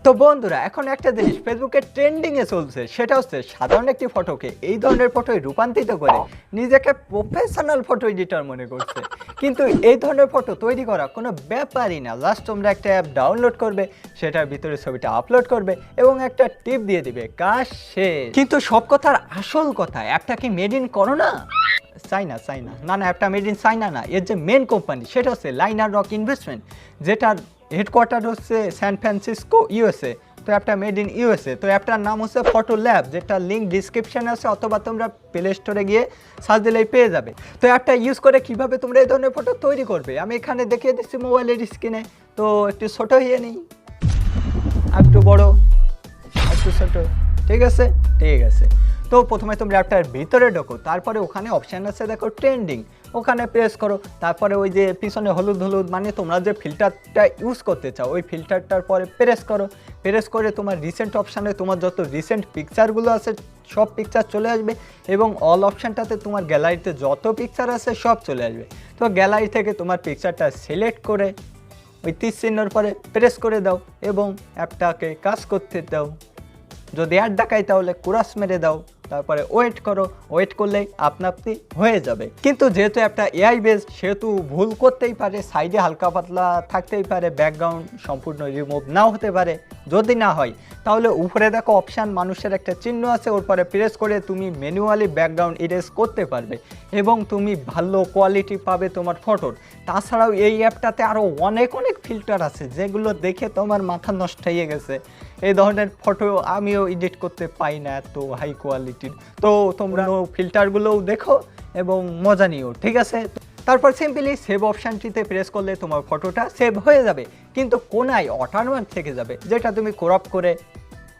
তো বন্ধুরা এখন একটা জিনিস ফেসবুকে ট্রেন্ডিং এ চলছে, সেটা হচ্ছে সাধারণ একটি ফটোকে এই ধরনের ফটোয় রূপান্তরিত করে নিজেকে প্রফেশনাল ফটো এডিটর মনে করছে। কিন্তু এই ধরনের ফটো তৈরি করা কোনো ব্যাপারই না। জাস্ট তোমরা একটা অ্যাপ ডাউনলোড করবে, সেটার ভিতরে ছবিটা আপলোড করবে এবং একটা টিপ দিয়ে দিবে, কাজ শেষ। কিন্তু সব কথার আসল কথা, অ্যাপটা কি মেড ইন করো না? চাইনা না না, অ্যাপটা মেড ইন চাইনা না। এর যে মেন কোম্পানি সেটা হচ্ছে লাইনার রক ইনভেস্টমেন্ট, যেটার হেডকোয়ার্টার হচ্ছে স্যান ফ্রান্সিসকো, ইউএসএ। তো অ্যাপটা মেড ইন ইউএসএ। তো অ্যাপটার নাম হচ্ছে ফটো ল্যাব, যেটা লিঙ্ক ডিসক্রিপশানে আছে, অথবা তোমরা প্লে স্টোরে গিয়ে সার্চ দিলেই পেয়ে যাবে। তো অ্যাপটা ইউজ করে কীভাবে তোমরা এই ধরনের ফটো তৈরি করবে আমি এখানে দেখিয়ে দিচ্ছি মোবাইলের স্ক্রিনে। তো একটু ছোটো হয়ে নিই, একটু বড়, একটু ছোটো, ঠিক আছে। তো প্রথমে তোমরা অ্যাপটার ভিতরে ঢোকো, তারপরে ওখানে অপশান আছে দেখো ট্রেন্ডিং, ওখানে প্রেস করো। তারপরে ওই যে পিছনে হলুদ মানে তোমরা যে ফিল্টারটা ইউজ করতে চাও ওই ফিল্টারটার পরে প্রেস করে তোমার রিসেন্ট অপশানে তোমার যত রিসেন্ট পিকচারগুলো আছে সব পিকচার চলে আসবে, এবং অল অপশানটাতে তোমার গ্যালারিতে যত পিকচার আছে সব চলে আসবে। তো গ্যালারি থেকে তোমার পিকচারটা সিলেক্ট করে ওই তীর চিহ্নর পরে প্রেস করে দাও এবং অ্যাপটাকে কাজ করতে দাও। যদি অ্যাড দেখায় তাহলে কুরাস মেরে দাও, তারপরে ওয়েট করো, ওয়েট করলেই আপনা আপনি হয়ে যাবে। কিন্তু যেহেতু একটা এআই বেসড সেহেতু ভুল করতেই পারে, সাইডে হালকা পাতলা থাকতেই পারে, ব্যাকগ্রাউন্ড সম্পূর্ণ রিমুভ নাও হতে পারে। যদি না হয় তাহলে উপরে দেখো অপশান মানুষের একটা চিহ্ন আছে, ওর পরে প্রেস করে তুমি ম্যানুয়ালি ব্যাকগ্রাউন্ড ইরেজ করতে পারবে এবং তুমি ভালো কোয়ালিটি পাবে তোমার ফটোর। তাছাড়াও এই অ্যাপটাতে আরও অনেক ফিল্টার আছে যেগুলো দেখে তোমার মাথা নষ্ট হয়ে গেছে। এই ধরনের ফটো আমিও এডিট করতে পাই না এত হাই কোয়ালিটির। তো তোমরা ফিল্টারগুলোও দেখো এবং মজা নিও, ঠিক আছে। তারপর সিম্পলি সেভ অপশানটিতে প্রেস করলে তোমার ফটোটা সেভ হয়ে যাবে, কিন্তু কোনায় ওয়াটারমার্ক থেকে যাবে, যেটা তুমি ক্রপ করে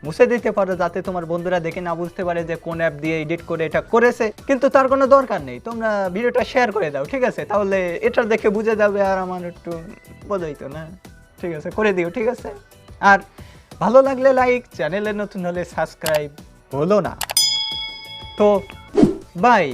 মুছে দিতে পারো যাতে তোমার বন্ধুরা দেখে না বুঝতে পারে যে কোন অ্যাপ দিয়ে এডিট করে এটা করেছে। কিন্তু তার কোনো দরকার নেই, তোমরা ভিডিওটা শেয়ার করে দাও, ঠিক আছে, তাহলে এটা দেখে বুঝে যাবে আর আমার একটু বোঝাইতো না, ঠিক আছে, করে দিও, ঠিক আছে। আর ভালো লাগলে লাইক, চ্যানেলে নতুন হলে সাবস্ক্রাইব হলো না। তো বাই।